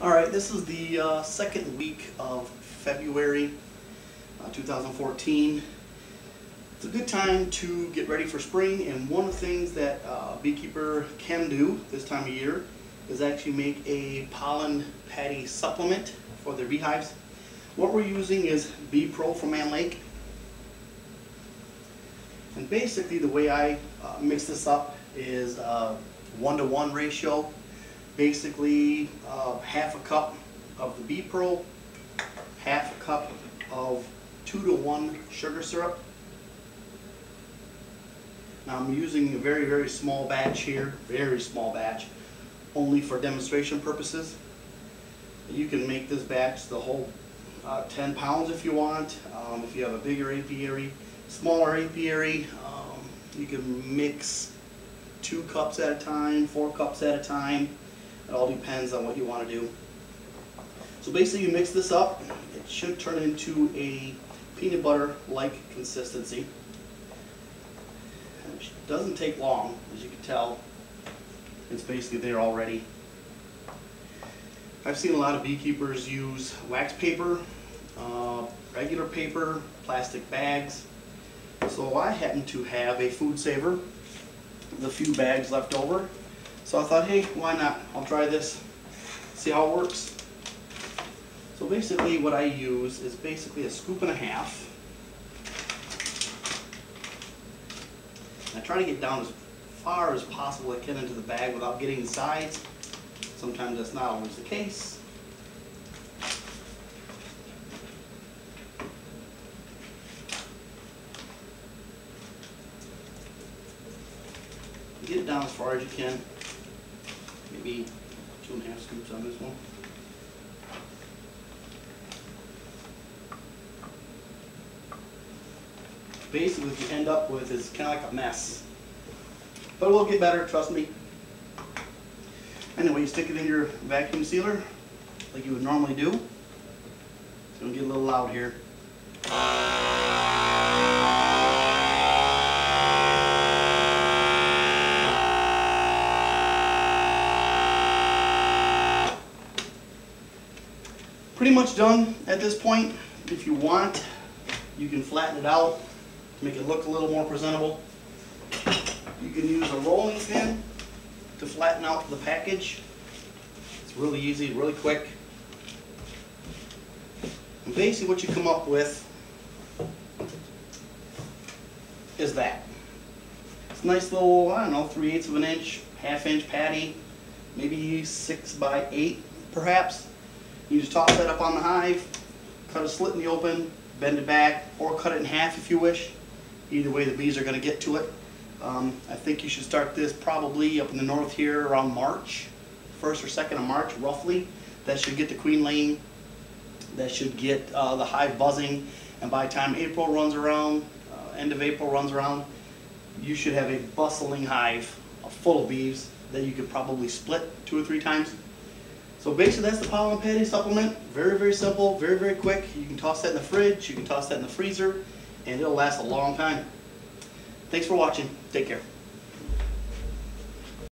Alright, this is the second week of February 2014. It's a good time to get ready for spring, and one of the things that a beekeeper can do this time of year is actually make a pollen patty supplement for their beehives. What we're using is Bee Pro from Man Lake. And basically the way I mix this up is 1-to-1 ratio. Basically half a cup of the Bee Pro, half a cup of 2-to-1 sugar syrup. Now I'm using a very small batch here, very small batch, only for demonstration purposes. You can make this batch the whole 10 pounds if you want. If you have a bigger apiary, smaller apiary, you can mix 2 cups at a time, 4 cups at a time. It all depends on what you want to do. So basically you mix this up. It should turn into a peanut butter-like consistency. It doesn't take long, as you can tell. It's basically there already. I've seen a lot of beekeepers use wax paper, regular paper, plastic bags. So I happen to have a food saver with a few bags left over. So I thought, hey, why not? I'll try this, see how it works. So basically what I use is basically a scoop and a half. I try to get down as far as possible I can into the bag without getting the sides. Sometimes that's not always the case. Get it down as far as you can. Maybe 2.5 scoops on this one. Basically what you end up with is kind of like a mess. But it will get better, trust me. Anyway, you stick it in your vacuum sealer like you would normally do. It's going to get a little loud here. Pretty much done at this point. If you want, you can flatten it out, make it look a little more presentable. You can use a rolling pin to flatten out the package. It's really easy, really quick. And basically what you come up with is that. It's a nice little, I don't know, 3/8 of an inch, half-inch patty, maybe 6 by 8 perhaps. You just toss that up on the hive, cut a slit in the open, bend it back, or cut it in half if you wish. Either way the bees are going to get to it. I think you should start this probably up in the north here around March, 1st or 2nd of March roughly. That should get the queen laying, that should get the hive buzzing, and by the time April runs around, end of April runs around, you should have a bustling hive full of bees that you could probably split 2 or 3 times. So basically that's the pollen patty supplement. Very simple, very quick. You can toss that in the fridge, you can toss that in the freezer, and it'll last a long time. Thanks for watching. Take care.